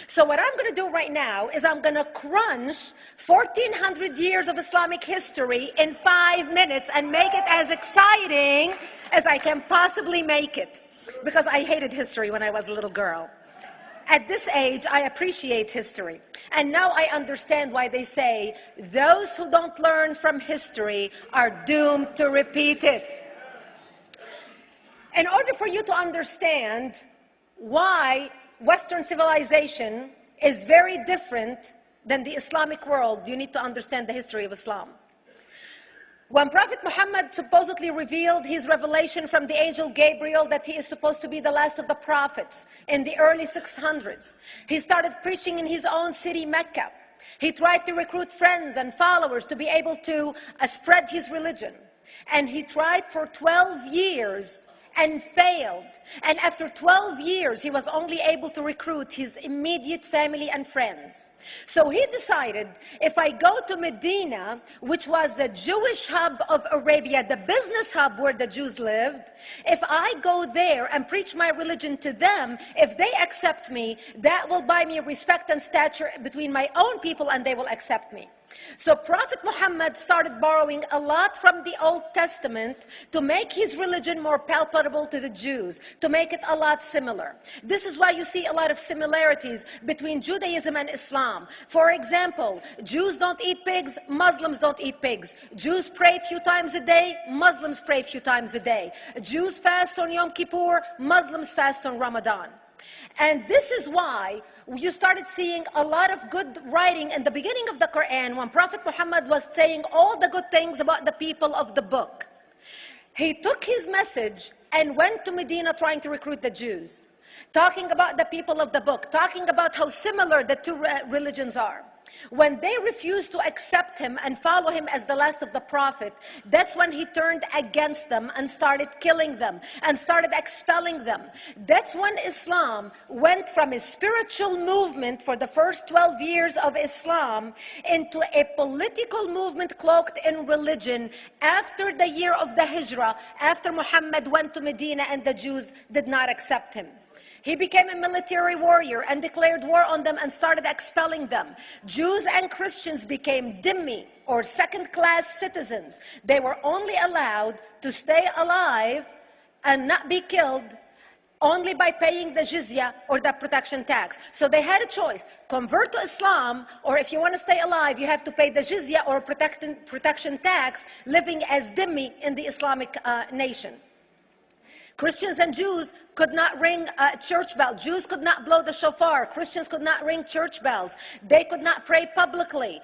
So what I'm going to do right now is I'm going to crunch 1400 years of Islamic history in 5 minutes and make it as exciting as I can possibly make it. Because I hated history when I was a little girl. At this age, I appreciate history. And now I understand why they say, those who don't learn from history are doomed to repeat it. In order for you to understand why Western civilization is very different than the Islamic world, you need to understand the history of Islam. When Prophet Muhammad supposedly revealed his revelation from the angel Gabriel that he is supposed to be the last of the prophets in the early 600s, he started preaching in his own city, Mecca. He tried to recruit friends and followers to be able to spread his religion. And he tried for 12 years and failed. And after 12 years, he was only able to recruit his immediate family and friends. So he decided, if I go to Medina, which was the Jewish hub of Arabia, the business hub where the Jews lived, if I go there and preach my religion to them, if they accept me, that will buy me respect and stature between my own people, and they will accept me. So Prophet Muhammad started borrowing a lot from the Old Testament to make his religion more palpable to the Jews, to make it a lot similar. This is why you see a lot of similarities between Judaism and Islam. For example, Jews don't eat pigs, Muslims don't eat pigs. Jews pray a few times a day, Muslims pray a few times a day. Jews fast on Yom Kippur, Muslims fast on Ramadan. And this is why you started seeing a lot of good writing in the beginning of the Quran when Prophet Muhammad was saying all the good things about the people of the book. He took his message and went to Medina trying to recruit the Jews, talking about the people of the book, talking about how similar the two religions are. When they refused to accept him and follow him as the last of the prophet, that's when he turned against them and started killing them and started expelling them. That's when Islam went from a spiritual movement for the first 12 years of Islam into a political movement cloaked in religion after the year of the Hijrah, after Muhammad went to Medina and the Jews did not accept him. He became a military warrior and declared war on them and started expelling them. Jews and Christians became dhimmi, or second-class citizens. They were only allowed to stay alive and not be killed only by paying the jizya, or the protection tax. So they had a choice: convert to Islam, or if you want to stay alive, you have to pay the jizya or protection tax, living as dhimmi in the Islamic nation. Christians and Jews could not ring church bells. Jews could not blow the shofar. Christians could not ring church bells. They could not pray publicly.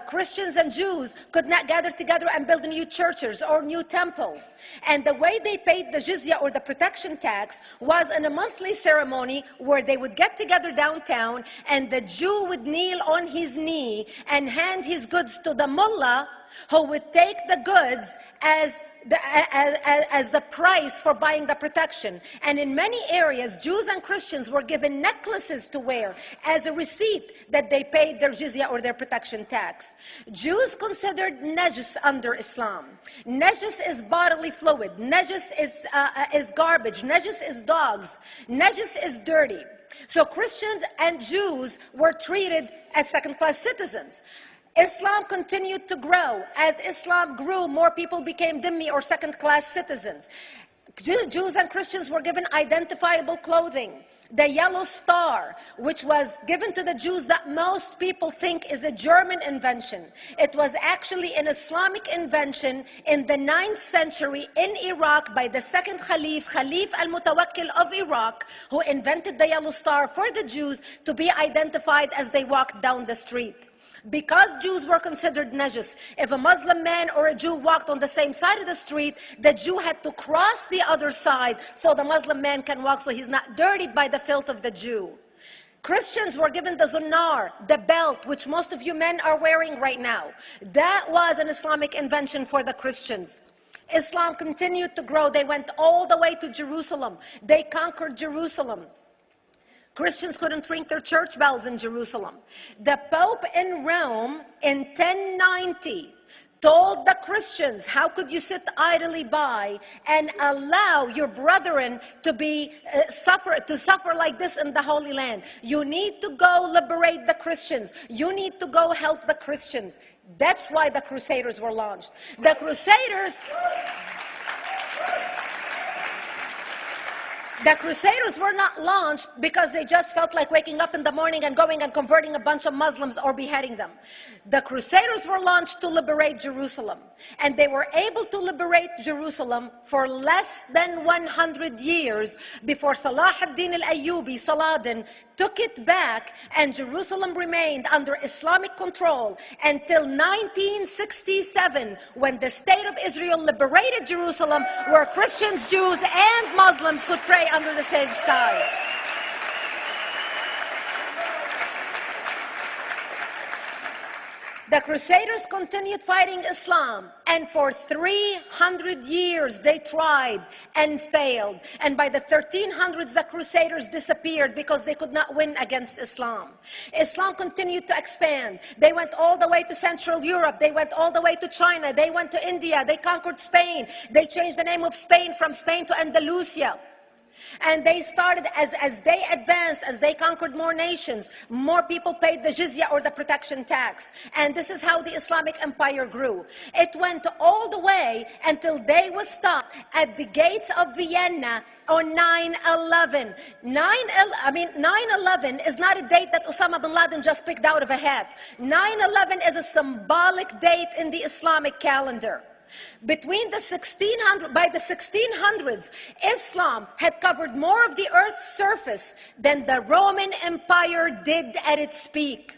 Christians and Jews could not gather together and build new churches or new temples. And the way they paid the jizya, or the protection tax, was in a monthly ceremony where they would get together downtown and the Jew would kneel on his knee and hand his goods to the mullah, who would take the goods as the price for buying the protection. And in many areas, Jews and Christians were given necklaces to wear as a receipt that they paid their jizya, or their protection tax. Jews considered najis under Islam. Najis is bodily fluid. Najis is garbage. Najis is dogs. Najis is dirty. So Christians and Jews were treated as second-class citizens. Islam continued to grow. As Islam grew, more people became dhimmi, or second-class citizens. Jews and Christians were given identifiable clothing. The yellow star, which was given to the Jews that most people think is a German invention. It was actually an Islamic invention in the 9th century in Iraq by the second Khalif al-Mutawakkil of Iraq, who invented the yellow star for the Jews to be identified as they walked down the street. Because Jews were considered najis, if a Muslim man or a Jew walked on the same side of the street, the Jew had to cross the other side so the Muslim man can walk, so he's not dirtied by the filth of the Jew. Christians were given the zunnar, the belt, which most of you men are wearing right now. That was an Islamic invention for the Christians. Islam continued to grow. They went all the way to Jerusalem. They conquered Jerusalem. Christians couldn't ring their church bells in Jerusalem. The Pope in Rome in 1090 told the Christians, how could you sit idly by and allow your brethren to suffer like this in the Holy Land? You need to go liberate the Christians. You need to go help the Christians. That's why the Crusaders were launched. The Crusaders were not launched because they just felt like waking up in the morning and going and converting a bunch of Muslims or beheading them. The Crusaders were launched to liberate Jerusalem. And they were able to liberate Jerusalem for less than 100 years before Salah ad-Din al-Ayyubi, Saladin, took it back, and Jerusalem remained under Islamic control until 1967, when the State of Israel liberated Jerusalem, where Christians, Jews, and Muslims could pray under the same sky. The Crusaders continued fighting Islam, and for 300 years they tried and failed. And by the 1300s, the Crusaders disappeared because they could not win against Islam. Islam continued to expand. They went all the way to Central Europe. They went all the way to China. They went to India. They conquered Spain. They changed the name of Spain from Spain to Andalusia. And they started, as they advanced, as they conquered more nations, more people paid the jizya, or the protection tax. And this is how the Islamic Empire grew. It went all the way until they was stopped at the gates of Vienna on 9/11. 9/11 is not a date that Osama bin Laden just picked out of a hat. 9/11 is a symbolic date in the Islamic calendar. By the 1600s, Islam had covered more of the earth's surface than the Roman Empire did at its peak.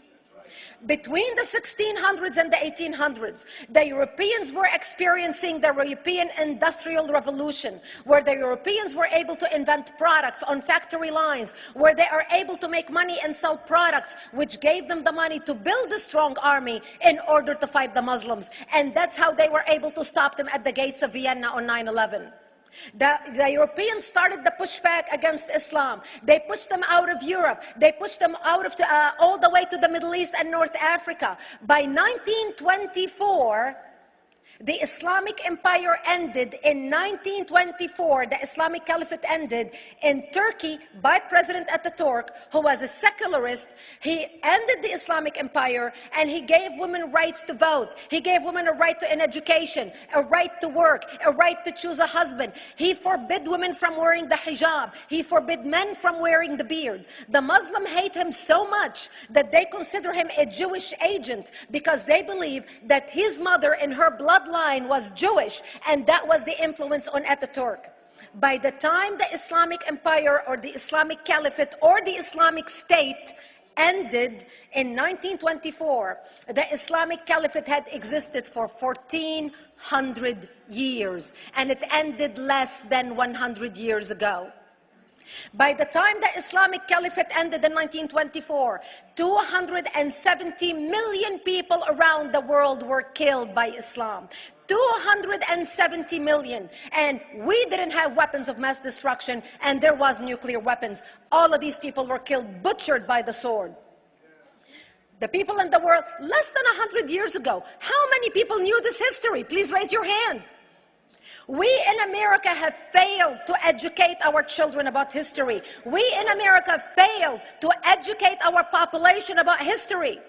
Between the 1600s and the 1800s, the Europeans were experiencing the European Industrial Revolution, where the Europeans were able to invent products on factory lines, where they are able to make money and sell products, which gave them the money to build a strong army in order to fight the Muslims. And that's how they were able to stop them at the gates of Vienna on 9/11. The Europeans started the pushback against Islam. They pushed them out of Europe. They pushed them out of all the way to the Middle East and North Africa. By 1924, the Islamic Empire ended. In 1924, the Islamic Caliphate ended in Turkey by President Ataturk, who was a secularist. He ended the Islamic Empire, and he gave women rights to vote. He gave women a right to an education, a right to work, a right to choose a husband. He forbid women from wearing the hijab. He forbid men from wearing the beard. The Muslims hate him so much that they consider him a Jewish agent, because they believe that his mother in her bloodline was Jewish, and that was the influence on Ataturk. By the time the Islamic Empire, or the Islamic Caliphate, or the Islamic State ended in 1924, the Islamic Caliphate had existed for 1400 years, and it ended less than 100 years ago. By the time the Islamic Caliphate ended in 1924, 270 million people around the world were killed by Islam. 270 million. And we didn't have weapons of mass destruction, and there was nuclear weapons. All of these people were killed, butchered by the sword. The people in the world, less than 100 years ago, how many people knew this history? Please raise your hand. We in America have failed to educate our children about history. We in America failed to educate our population about history.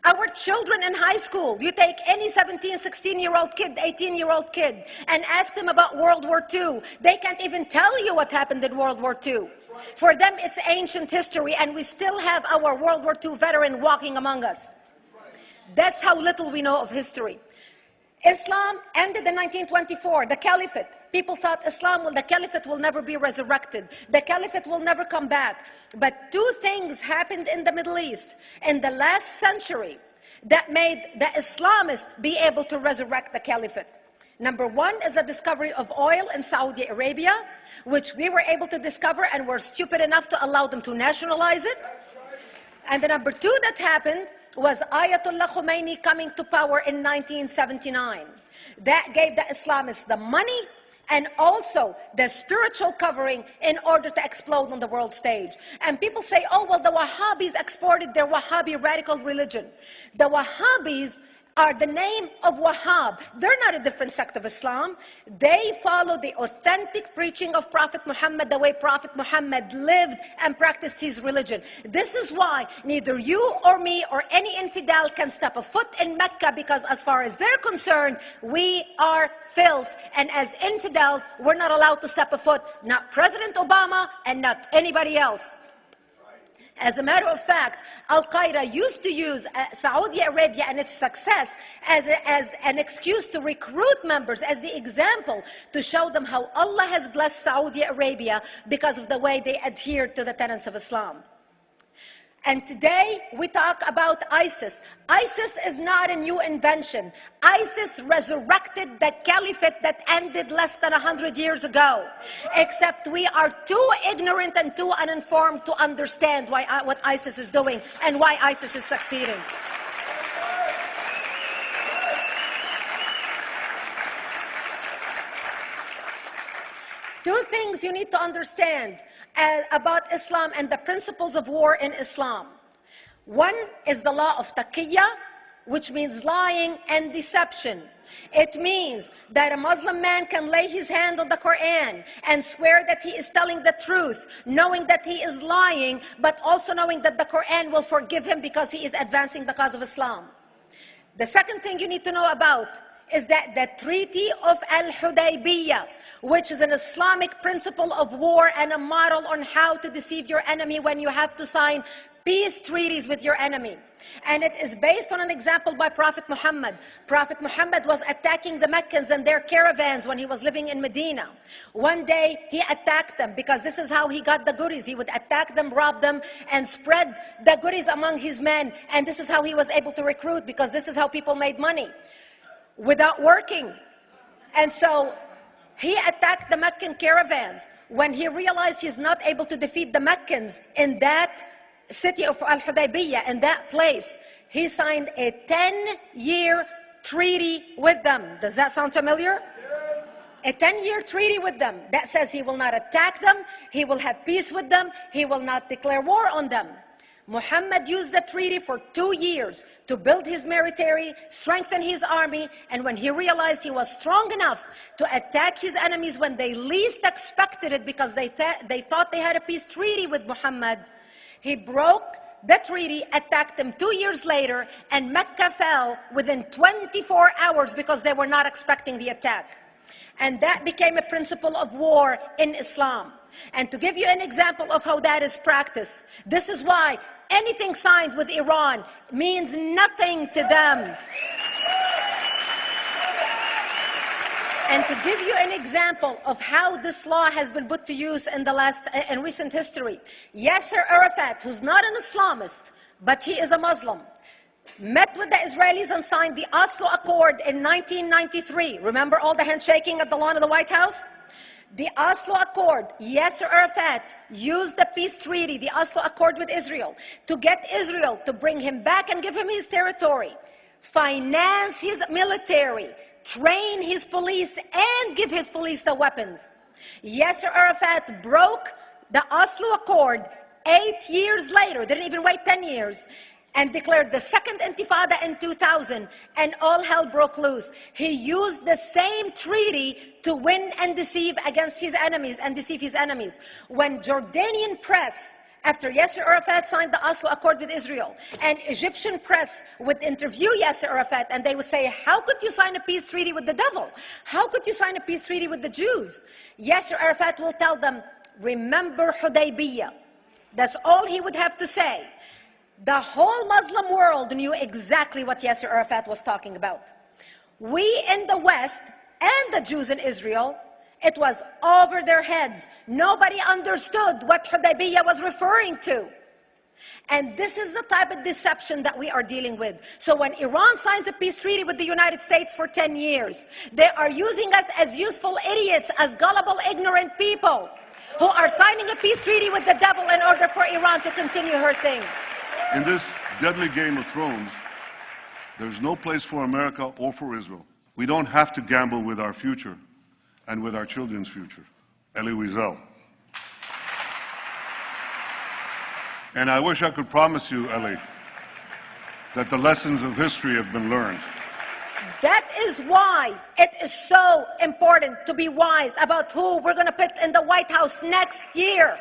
Our children in high school, you take any 17, 16-year-old kid, 18-year-old kid, and ask them about World War II. They can't even tell you what happened in World War II. For them, it's ancient history, and we still have our World War II veteran walking among us. That's how little we know of history. Islam ended in 1924, the Caliphate. People thought the Caliphate will never be resurrected. The Caliphate will never come back. But two things happened in the Middle East in the last century that made the Islamists be able to resurrect the Caliphate. Number one is the discovery of oil in Saudi Arabia, which we were able to discover and were stupid enough to allow them to nationalize it. And the number two that happened was Ayatollah Khomeini coming to power in 1979. That gave the Islamists the money and also the spiritual covering in order to explode on the world stage. And people say, oh, well, the Wahhabis exported their Wahhabi radical religion. The Wahhabis are the name of Wahhab. They're not a different sect of Islam. They follow the authentic preaching of Prophet Muhammad, the way Prophet Muhammad lived and practiced his religion. This is why neither you or me or any infidel can step a foot in Mecca, because as far as they're concerned, we are filth. And as infidels, we're not allowed to step a foot, not President Obama and not anybody else. As a matter of fact, Al-Qaeda used to use Saudi Arabia and its success as an excuse to recruit members, as the example to show them how Allah has blessed Saudi Arabia because of the way they adhere to the tenets of Islam. And today we talk about ISIS. ISIS is not a new invention. ISIS resurrected the caliphate that ended less than 100 years ago. Except we are too ignorant and too uninformed to understand what ISIS is doing and why ISIS is succeeding. Two things you need to understand about Islam and the principles of war in Islam. One is the law of taqiyya, which means lying and deception. It means that a Muslim man can lay his hand on the Quran and swear that he is telling the truth, knowing that he is lying, but also knowing that the Quran will forgive him because he is advancing the cause of Islam. The second thing you need to know about is that the Treaty of Al-Hudaybiyah, which is an Islamic principle of war and a model on how to deceive your enemy when you have to sign peace treaties with your enemy. And it is based on an example by Prophet Muhammad. Prophet Muhammad was attacking the Meccans and their caravans when he was living in Medina. One day he attacked them because this is how he got the goodies. He would attack them, rob them, and spread the goodies among his men. And this is how he was able to recruit, because this is how people made money without working. And so he attacked the Meccan caravans. When he realized he's not able to defeat the Meccans in that city of Al-Hudaybiyah, in that place, he signed a 10-year treaty with them. Does that sound familiar? A 10-year treaty with them that says he will not attack them, he will have peace with them, he will not declare war on them. Muhammad used the treaty for 2 years to build his military, strengthen his army, and when he realized he was strong enough to attack his enemies when they least expected it, because they thought they had a peace treaty with Muhammad, he broke the treaty, attacked them 2 years later, and Mecca fell within 24 hours because they were not expecting the attack. And that became a principle of war in Islam. And to give you an example of how that is practiced, this is why anything signed with Iran means nothing to them. And to give you an example of how this law has been put to use in recent history, Yasser Arafat, who's not an Islamist, but he is a Muslim, met with the Israelis and signed the Oslo Accord in 1993. Remember all the handshaking at the lawn of the White House? The Oslo Accord, Yasser Arafat used the peace treaty, the Oslo Accord with Israel, to get Israel to bring him back and give him his territory, finance his military, train his police, and give his police the weapons. Yasser Arafat broke the Oslo Accord 8 years later, didn't even wait 10 years, and declared the second intifada in 2000, and all hell broke loose. He used the same treaty to win and deceive against his enemies and deceive his enemies. When Jordanian press, after Yasser Arafat signed the Oslo Accord with Israel, and Egyptian press would interview Yasser Arafat, and they would say, how could you sign a peace treaty with the devil? How could you sign a peace treaty with the Jews? Yasser Arafat will tell them, remember Hudaybiyah. That's all he would have to say. The whole Muslim world knew exactly what Yasser Arafat was talking about. We in the West and the Jews in Israel, it was over their heads. Nobody understood what Hudaybiyah was referring to. And this is the type of deception that we are dealing with. So when Iran signs a peace treaty with the United States for 10 years, they are using us as useful idiots, as gullible, ignorant people who are signing a peace treaty with the devil in order for Iran to continue her thing. In this deadly game of thrones, there's no place for America or for Israel. We don't have to gamble with our future and with our children's future. Elie Wiesel. And I wish I could promise you, Elie, that the lessons of history have been learned. That is why it is so important to be wise about who we're going to put in the White House next year.